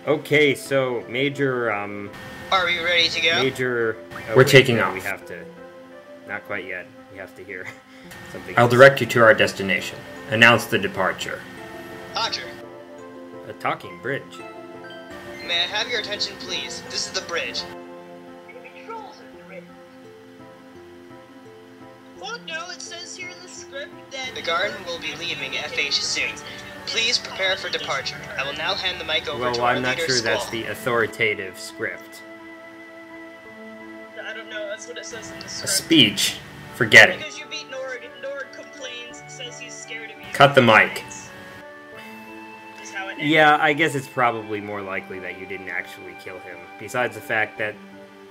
Okay, so major, Are we ready to go? major... Oh, We're wait, taking no, off. we have to... Not quite yet. We have to hear something I'll else. direct you to our destination. Announce the departure. Roger. A talking bridge. May I have your attention, please? This is the bridge. Oh no, it says here in the script that... The garden will be leaving FH soon. Please prepare for departure. I will now hand the mic over to Well, our I'm not leader, sure Squall. that's the authoritative script. I don't know, that's what it says in the A script. speech. Forget it. Because you beat Nord, Nord complains, says he's scared of you. Cut the mic. Is how it ends. Yeah, I guess it's probably more likely that you didn't actually kill him. Besides the fact that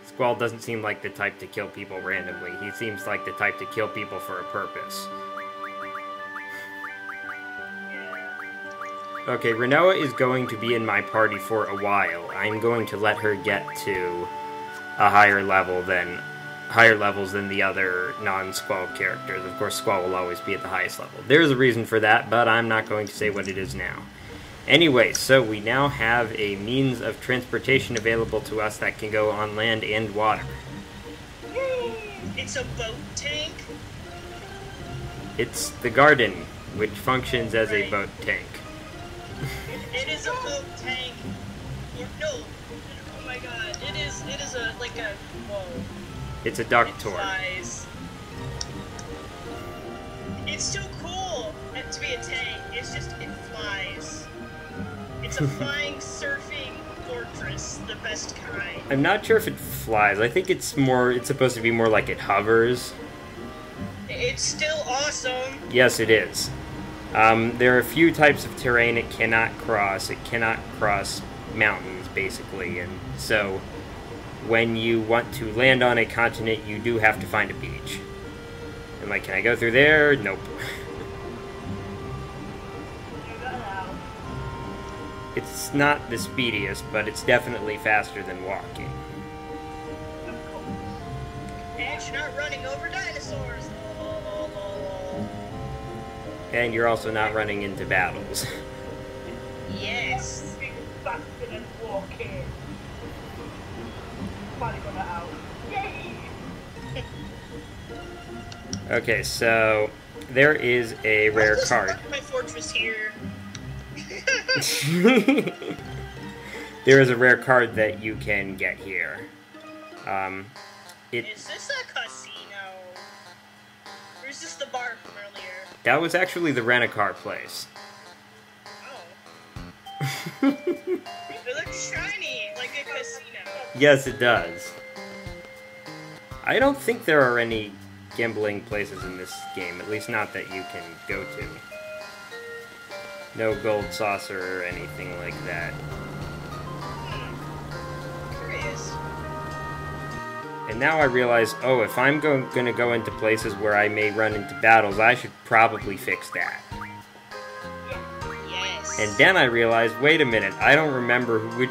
Squall doesn't seem like the type to kill people randomly. He seems like the type to kill people for a purpose. Okay, Rinoa is going to be in my party for a while. I'm going to let her get to a higher levels than the other non-Squall characters. Of course, Squall will always be at the highest level. There's a reason for that, but I'm not going to say what it is now. Anyway, so we now have a means of transportation available to us that can go on land and water. It's a boat tank? It's the garden, which functions as a Right. boat tank. It is a boat tank. Or, no. Oh my god. It is a, like a, whoa. It's a duck It tour. flies. It's so cool to be a tank. It's just, it flies. It's a flying, surfing fortress, the best kind. I'm not sure if it flies. I think it's supposed to be more like it hovers. It's still awesome. Yes, it is. There are a few types of terrain it cannot cross. It cannot cross mountains, basically, and so when you want to land on a continent, you do have to find a beach. And like, can I go through there? Nope. It's not the speediest, but it's definitely faster than walking. And you're not running over dinosaurs. And you're also not running into battles. Yes. Faster than walking. Finally got that out. Yay! Okay, so there is a rare I'll just card. park my fortress here. There is a rare card that you can get here. Is this a casino? Or is this the bar from earlier? That was actually the rent-a-car place. Oh. It looks shiny, like a casino. Yes, it does. I don't think there are any gambling places in this game, at least not that you can go to. No gold saucer or anything like that. Curious. And now I realize, oh, if I'm going to go into places where I may run into battles, I should probably fix that. Yes. And then I realized, wait a minute, I don't remember which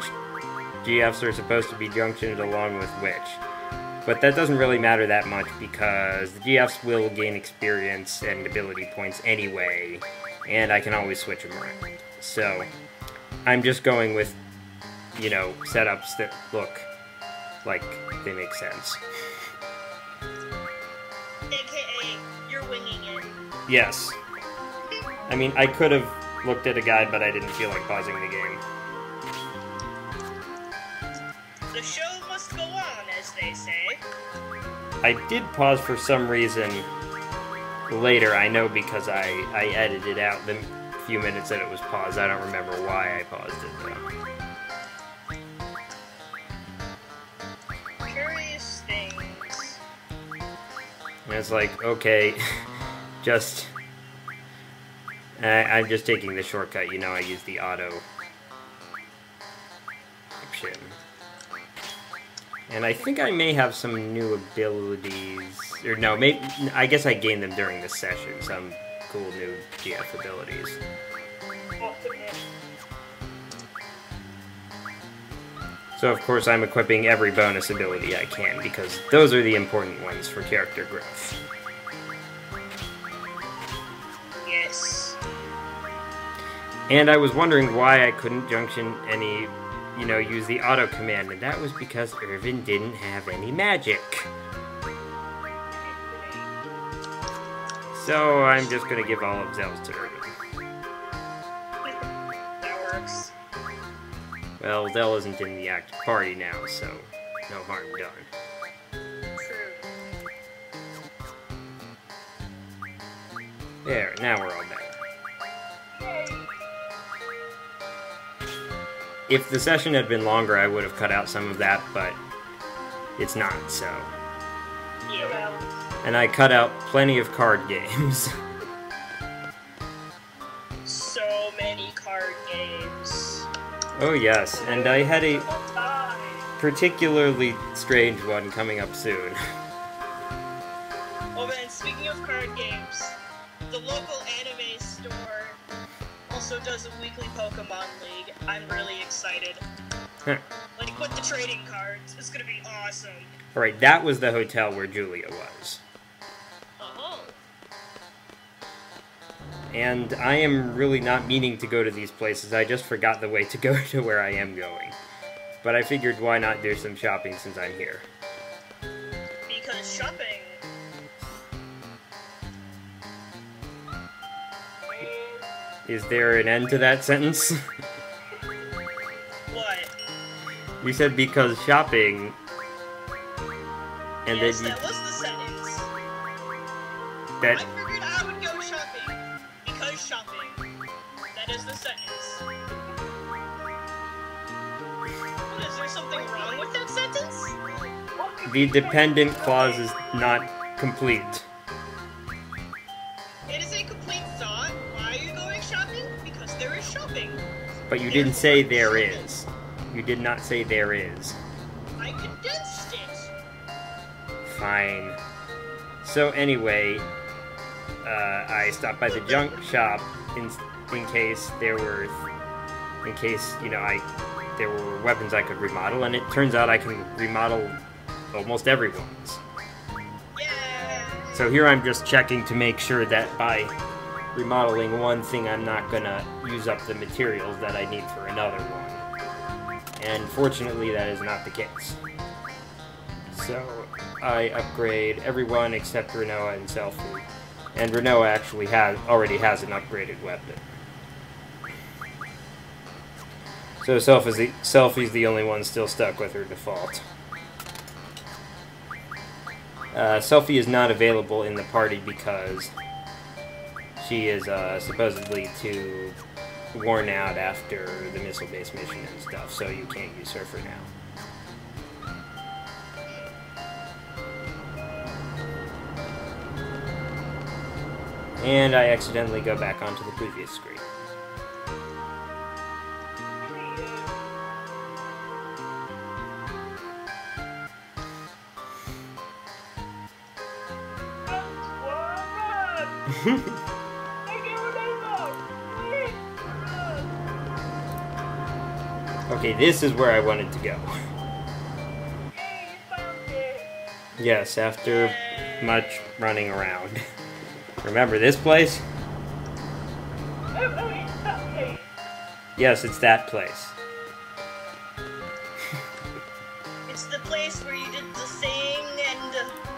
GFs are supposed to be junctioned along with which. But that doesn't really matter that much because the GFs will gain experience and ability points anyway, and I can always switch them around. So, I'm just going with, you know, setups that look like they make sense. AKA, you're winging it. Yes. I mean, I could have looked at a guide, but I didn't feel like pausing the game. The show must go on, as they say. I did pause for some reason later, I know, because I edited out the few minutes that it was paused. I don't remember why I paused it, though. Curious things. And it's like, okay, just... I'm just taking the shortcut, you know, I use the auto option. And I think I may have some new abilities, or no, maybe, I guess I gained them during this session, some cool new GF abilities. So of course I'm equipping every bonus ability I can, because those are the important ones for character growth. Yes. And I was wondering why I couldn't junction any, you know, use the auto command, and that was because Irvine didn't have any magic. So I'm just gonna give all of Zell's to Irvine. That works. Well, Zell isn't in the active party now, so no harm done. True. There, now we're all better. If the session had been longer, I would have cut out some of that, but it's not, so. Yeah. And I cut out plenty of card games. So many card games. Oh yes, and I had a particularly strange one coming up soon. Oh man, speaking of card games, the local anime store also does a weekly Pokemon League. I'm really excited. Huh. Like, with the trading cards, it's gonna be awesome. Alright, that was the hotel where Julia was. Oh. And I am really not meaning to go to these places, I just forgot the way to go to where I am going. But I figured why not do some shopping since I'm here. Because shopping. Is there an end to that sentence? What? You said because shopping... And Yes, then you... that was the sentence. That... I figured I would go shopping. Because shopping. That is the sentence. What, is there something wrong with that sentence? The dependent clause is not complete. It is a complete thought. Why are you going shopping? Because there is shopping. But you didn't say there is. You did not say there is. I condensed it. Fine. So anyway, I stopped by the junk shop in case there were, you know, there were weapons I could remodel, and it turns out I can remodel almost everyone's. Yeah. So here I'm just checking to make sure that by remodeling one thing, I'm not gonna use up the materials that I need for another one. And fortunately, that is not the case. So I upgrade everyone except Rinoa and Selphie. And Rinoa actually already has an upgraded weapon. So Selphie's the only one still stuck with her default. Selphie is not available in the party because she is supposedly too worn out after the missile-based mission and stuff, so you can't use her for now. And I accidentally go back onto the previous screen. Okay, this is where I wanted to go. Yes, after much running around. Remember this place? Yes, it's that place. It's the place where you did the thing and...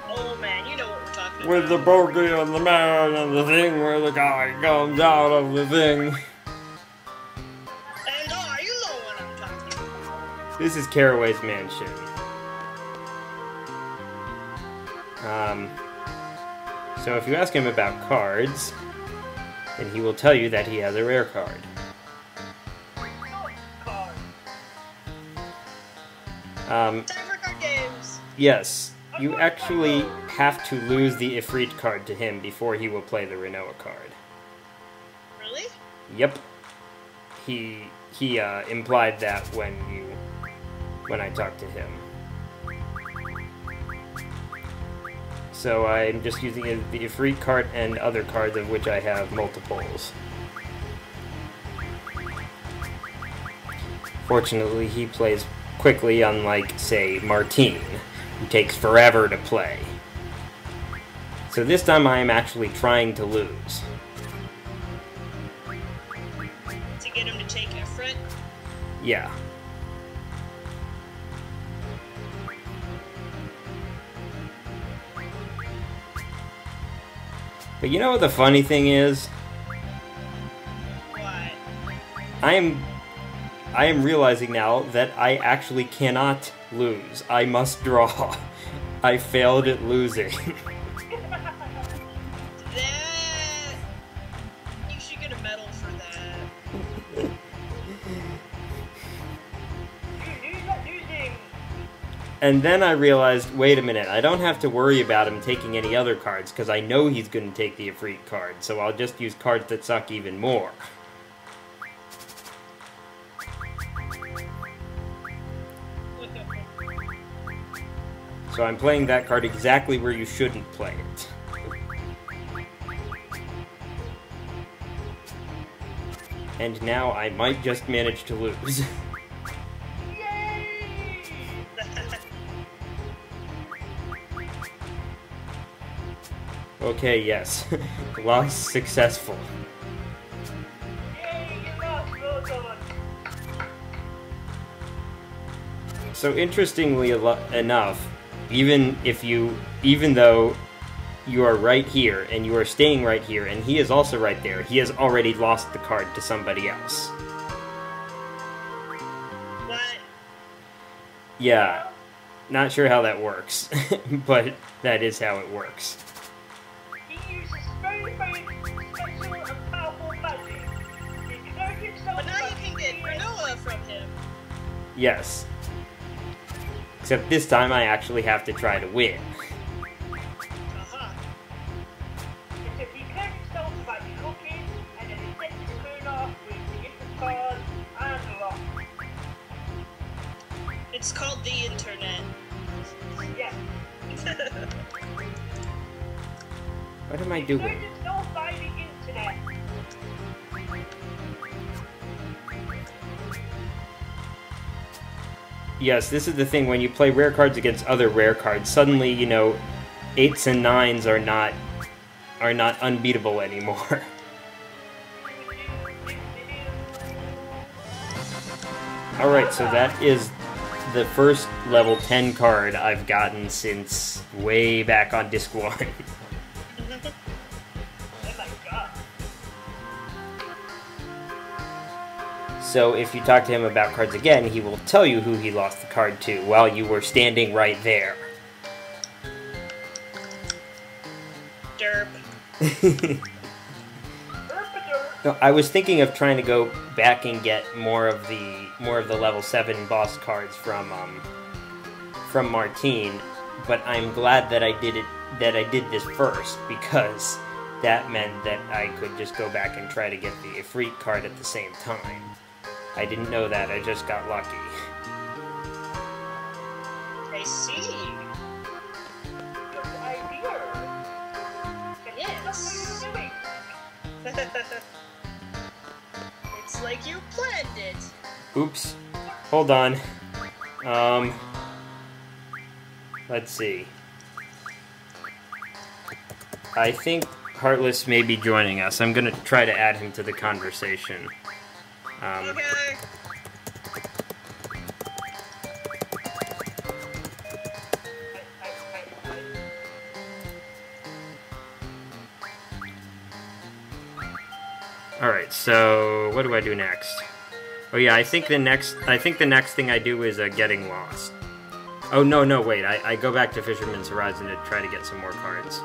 oh man, you know what we're talking With the about. bogey and the man and the thing where the guy comes out of the thing. And you know what I'm talking about. This is Caraway's mansion. So if you ask him about cards, then he will tell you that he has a rare card. Time for card games. Yes, you actually have to lose the Ifrit card to him before he will play the Rinoa card. Really? Yep. He implied that when I talked to him. So I'm just using the Ifrit card and other cards of which I have multiples. Fortunately, he plays quickly, unlike, say, Martine, who takes forever to play. So this time I am actually trying to lose. To get him to take Ifrit? Yeah. But you know what the funny thing is? What? I am realizing now that I actually cannot lose. I must draw. I failed at losing. That... You should get a medal for that. You're not losing. And then I realized, wait a minute, I don't have to worry about him taking any other cards, because I know he's going to take the Ifrit card, so I'll just use cards that suck even more. So I'm playing that card exactly where you shouldn't play it. And now I might just manage to lose. Okay, yes. Loss successful. Yay, you lost, well done. So interestingly enough, even though you are right here and you are staying right here and he is also right there, he has already lost the card to somebody else. What? Yeah, not sure how that works, but that is how it works. He uses very, very special and powerful magic. He exerts himself But now you by can get being- Rinoa from him. Yes. Except this time I actually have to try to win. Uh-huh. Except he exerts himself by looking and then he sends his moon off with the instant card and lock. It's called the internet. Yes. What am I Exerts doing? himself by the internet. Yes, this is the thing, when you play rare cards against other rare cards, suddenly, you know, 8s and 9s are not unbeatable anymore. Alright, so that is the first level 10 card I've gotten since way back on Disc 1. Oh my god. So if you talk to him about cards again, he will tell you who he lost the card to while you were standing right there. Derp. No, I was thinking of trying to go back and get more of the level 7 boss cards from Martine, but I'm glad that I did this first, because that meant that I could just go back and try to get the Ifrit card at the same time. I didn't know that, I just got lucky. I see. Good idea. Yes. What are you doing? It's like you planned it. Oops. Hold on. Let's see. I think Heartless may be joining us. I'm gonna try to add him to the conversation. Okay. Alright, so what do I do next? Oh yeah, I think the next thing I do is getting lost. Oh no, wait, I go back to Fisherman's Horizon to try to get some more cards.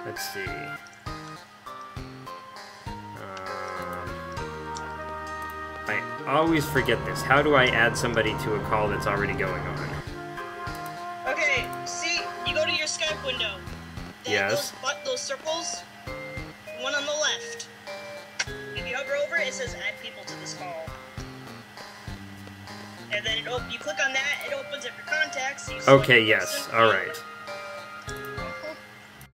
Let's see. I always forget this. How do I add somebody to a call that's already going on? Okay, see, you go to your Skype window. Yes. Those circles, one on the left. If you hover over it, it says add people to this call. And then you click on that, it opens up your contacts. You select Okay, the yes, person, alright.